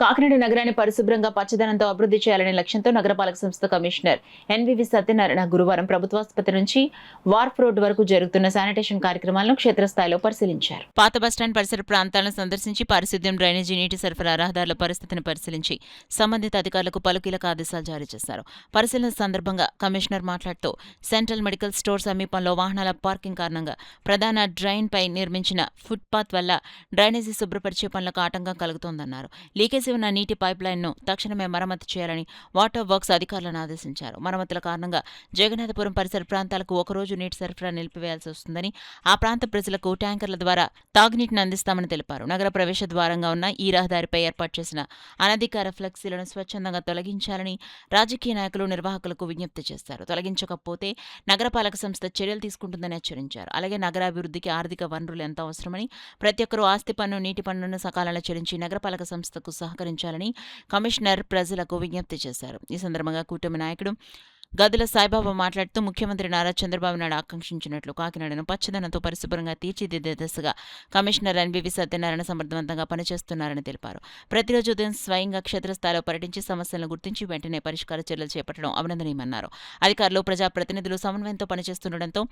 కాకినాడ నగరాన్ని పరిశుభ్రంగా పచ్చదనంతో అభివృద్ధి చేయాలనే లక్ష్యంతో నగరపాలక సంస్థ కమిషనర్ ఎన్వివి సత్యనారాయణ గురువారం ప్రభుత్వాసుపత్రి నుంచి వార్ఫ్ రోడ్ వరకు జరుగుతున్న శానిటేషన్ కార్యక్రమాలను క్షేత్రస్థాయిలో పరిశీలించారు. పాత బస్టాండ్ పరిసర ప్రాంతాలను సందర్శించి పారిశుద్ధ్యం, డ్రైనేజీ, నీటి సరఫరా, రహదారుల పరిస్థితిని పరిశీలించి సంబంధిత అధికారులకు పలు కీలక ఆదేశాలు జారీ చేశారు. పరిశీలన సందర్భంగా కమిషనర్ మాట్లాడుతూ సెంట్రల్ మెడికల్ స్టోర్ సమీపంలో వాహనాల పార్కింగ్ కారణంగా ప్రధాన డ్రైన్ పై నిర్మించిన ఫుట్పాత్ వల్ల డ్రైనేజీ శుభ్రపరిచే పనులకు ఆటంకం కలుగుతోందన్నారు. లీకేజీ ఉన్న నీటి పైప్ లైన్ను తక్షణమే మరమ్మతు చేయాలని వాటర్ వర్క్స్ అధికారులను ఆదేశించారు. మరమ్మతుల కారణంగా జగన్నాథపురం పరిసర ప్రాంతాలకు ఒకరోజు నీటి సరఫరా నిలిపివేయాల్సి వస్తుందని, ఆ ప్రాంత ప్రజలకు ట్యాంకర్ల ద్వారా తాగునీటిని అందిస్తామని తెలిపారు. నగర ప్రవేశ ద్వారంగా ఉన్న ఈ రహదారిపై ఏర్పాటు చేసిన అనధికార ఫ్లెక్సీలను స్వచ్ఛందంగా తొలగించాలని రాజకీయ నాయకులు, నిర్వాహకులకు విజ్ఞప్తి చేశారు. తొలగించకపోతే నగరపాలక సంస్థ చర్యలు తీసుకుంటుందని హెచ్చరించారు. అలాగే నగరాభివృద్ధికి ఆర్థిక వనరులు ఎంత అవసరమని, ప్రతి ఒక్కరూ ఆస్తి పన్ను, నీటి పన్నును సకాలంలో చెల్లించి నగరపాలక సంస్థకు సహకరించాలని కమిషనర్ ప్రజలకు విజ్ఞప్తి చేశారు. ఈ సందర్భంగా కూటమి నాయకుడు గదుల సాయిబాబా మాట్లాడుతూ ముఖ్యమంత్రి నారా చంద్రబాబు నాయుడు ఆకాంక్షించినట్లు కాకినాడను పచ్చదనంతో పరిశుభ్రంగా తీర్చిదిద్దే దిశగా కమిషనర్ ఎన్వివి సత్యనారాయణ సమర్థవంతంగా పనిచేస్తున్నారని తెలిపారు. ప్రతిరోజు ఉదయం స్వయంగా క్షేత్రస్థాయిలో పర్యటించి సమస్యలను గుర్తించి వెంటనే పరిష్కార చర్యలు చేపట్టడం అభినందనీయమన్నారు. అధికారులు, ప్రజాప్రతినిధులు సమన్వయంతో పనిచేస్తుండటంతో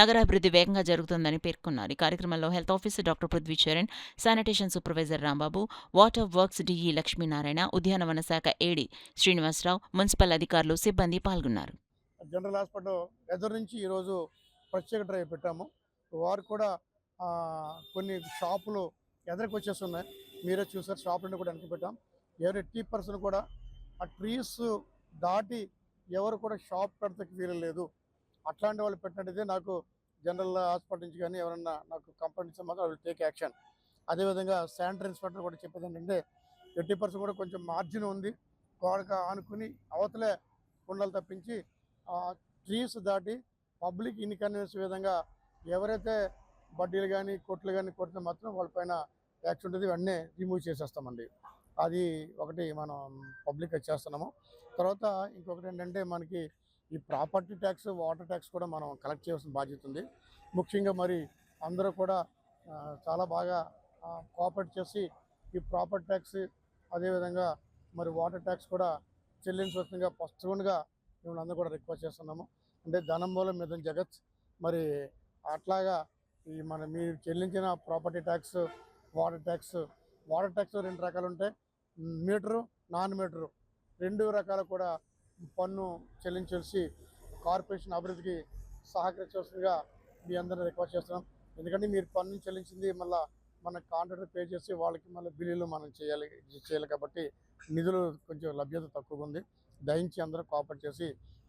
నగరాభివృద్ధి వేగంగా జరుగుతుందని పేర్కొన్నారు. ఈ కార్యక్రమంలో health officer doctor Prithvi Charan, sanitation supervisor Rambabu, water works DE Lakshminarayana, ఉద్యానవన శాఖ ఏడీ శ్రీనివాసరావు, మున్సిపల్ అధికారులు, సిబ్బంది పాల్గొన్నారు. జనరల్ హాస్పిటల్ ఎదురు నుంచి ఈరోజు ప్రత్యేక డ్రైవ్ పెట్టాము. వారు కూడా కొన్ని షాపులు ఎదురుకు వచ్చేస్తున్నాయి. మీరే చూసారు, షాపులను కూడా వెనక్కి పెట్టాం. ఎవరు 80% కూడా ఆ ట్రీస్ దాటి ఎవరు కూడా షాప్ పెడతకి వీలు లేదు. అట్లాంటి వాళ్ళు పెట్టినట్టయితే నాకు జనరల్ హాస్పిటల్ నుంచి కానీ ఎవరన్నా నాకు కంప్లైంట్స్ మాత్రం వాళ్ళు టేక్ యాక్షన్. అదేవిధంగా శానిటరీ ఇన్స్పెక్టర్ కూడా చెప్పేది ఏంటంటే 80% కూడా కొంచెం మార్జిన్ ఉంది, గోడక ఆనుకుని అవతలే కుండలు తప్పించి ట్రీస్ దాటి పబ్లిక్ ఇన్కన్వీనియన్స్ విధంగా ఎవరైతే బడ్డీలు కానీ కొట్లు కానీ కొడితే మాత్రం వాళ్ళపైన యాక్షన్ ఉంటుంది, ఇవన్నీ రిమూవ్ చేసేస్తామండి. అది ఒకటి మనం పబ్లిక్ చేస్తున్నాము. తర్వాత ఇంకొకటి ఏంటంటే మనకి ఈ ప్రాపర్టీ ట్యాక్స్, వాటర్ ట్యాక్స్ కూడా మనం కలెక్ట్ చేయాల్సిన బాధ్యత ఉంది. ముఖ్యంగా మరి అందరూ కూడా చాలా బాగా కోఆపరేట్ చేసి ఈ ప్రాపర్టీ ట్యాక్స్ అదేవిధంగా మరి వాటర్ ట్యాక్స్ కూడా చెల్లించవలసిందిగా ఫస్ట్గా మిమ్మల్ని అందరూ కూడా రిక్వెస్ట్ చేస్తున్నాము. అంటే ధనం మూలం మిథున జగత్. మరి అట్లాగా ఈ మీరు చెల్లించిన ప్రాపర్టీ ట్యాక్స్, వాటర్ ట్యాక్స్ 2 రకాలు ఉంటాయి. మీటరు, నాన్ మీటరు 2 రకాలు కూడా పన్ను చెల్లించాల్సి కార్పొరేషన్ అభివృద్ధికి సహకరించవలసిందిగా మీ అందరినీ రిక్వెస్ట్ చేస్తున్నాం. ఎందుకంటే మీరు పన్ను చెల్లించింది మళ్ళీ మన కాంట్రాక్టర్ పే చేసి వాళ్ళకి మళ్ళీ బిల్లులు మనం చేయాలి కాబట్టి నిధులు కొంచెం లభ్యత తక్కువగా ఉంది. దయించి అందరూ కోఆపరేట్ చేసి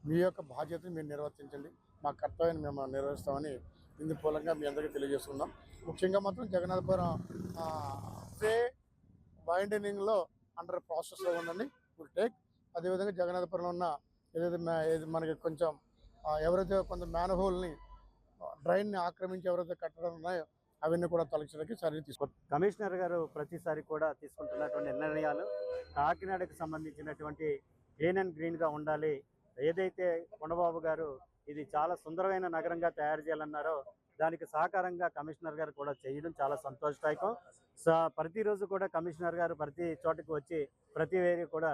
మీ యొక్క బాధ్యతను మీరు నిర్వర్తించండి. మా కర్తవ్యాన్ని మేము నిర్వహిస్తామని ఇందు మూలంగా మీ అందరికీ తెలియజేస్తున్నాం. ముఖ్యంగా మాత్రం జగన్నాథపురం వే వైండనింగ్లో అండర్ ప్రాసెస్లో ఉందండి, ఫుల్ టేక్. అదేవిధంగా జగన్నాథపురంలో ఉన్న ఏదైతే మనకి కొంచెం ఎవరైతే కొంత మ్యాన్హోల్ని డ్రైన్ని ఆక్రమించి ఎవరైతే కట్టడం ఉన్నాయో అవన్నీ కూడా తొలగించడానికి చర్యలు తీసుకుంటాం. కమిషనర్ గారు ప్రతిసారి కూడా తీసుకుంటున్నటువంటి నిర్ణయాలు కాకినాడకు సంబంధించినటువంటి క్లీన్ అండ్ గ్రీన్గా ఉండాలి. ఏదైతే కొండబాబు గారు ఇది చాలా సుందరమైన నగరంగా తయారు చేయాలన్నారో దానికి సహకారంగా కమిషనర్ గారు కూడా చేయడం చాలా సంతోషదాయకం. ప్రతిరోజు కూడా కమిషనర్ గారు ప్రతి చోటకి వచ్చి ప్రతి ఏరియా కూడా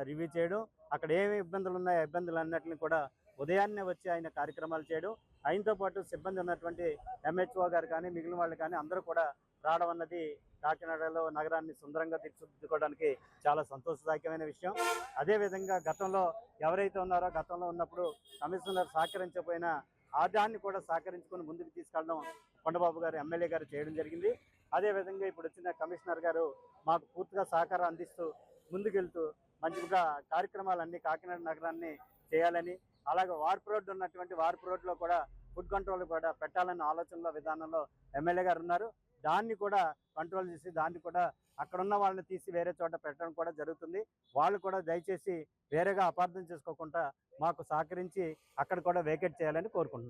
రివ్యూ చేయడం, అక్కడ ఏమి ఇబ్బందులు ఉన్నాయో ఇబ్బందులు అన్నిటిని కూడా ఉదయాన్నే వచ్చి ఆయన కార్యక్రమాలు చేయడం, ఆయనతో పాటు సిబ్బంది ఉన్నటువంటి ఎంహెచ్ఓ గారు కానీ మిగిలిన వాళ్ళు కానీ అందరూ కూడా రావడం అన్నది కాకినాడలో నగరాన్ని సుందరంగా తీర్చిదిద్దుకోవడానికి చాలా సంతోషదాయకమైన విషయం. అదేవిధంగా గతంలో ఎవరైతే ఉన్నారో గతంలో ఉన్నప్పుడు కమిషనర్ సహకరించకపోయినా దాన్ని కూడా సహకరించుకొని ముందుకు తీసుకెళ్ళడం కొండబాబు గారు ఎమ్మెల్యే గారు చేయడం జరిగింది. అదేవిధంగా ఇప్పుడు వచ్చిన కమిషనర్ గారు మాకు పూర్తిగా సహకారం అందిస్తూ ముందుకెళ్తూ మంచిగా కార్యక్రమాలన్నీ కాకినాడ నగరాన్ని చేయాలని, అలాగే వార్పు రోడ్డు ఉన్నటువంటి వార్పు రోడ్లో కూడా ఫుడ్ కంట్రోల్ కూడా పెట్టాలన్న ఆలోచనలో విధానంలో ఎమ్మెల్యే గారు ఉన్నారు. దాన్ని కూడా కంట్రోల్ చేసి దాన్ని కూడా అక్కడున్న వాళ్ళని తీసి వేరే చోట పెట్టడం కూడా జరుగుతుంది. వాళ్ళు కూడా దయచేసి వేరేగా అపార్థం చేసుకోకుండా మాకు సహకరించి అక్కడ కూడా వేకేట్ చేయాలని కోరుకుంటున్నాం.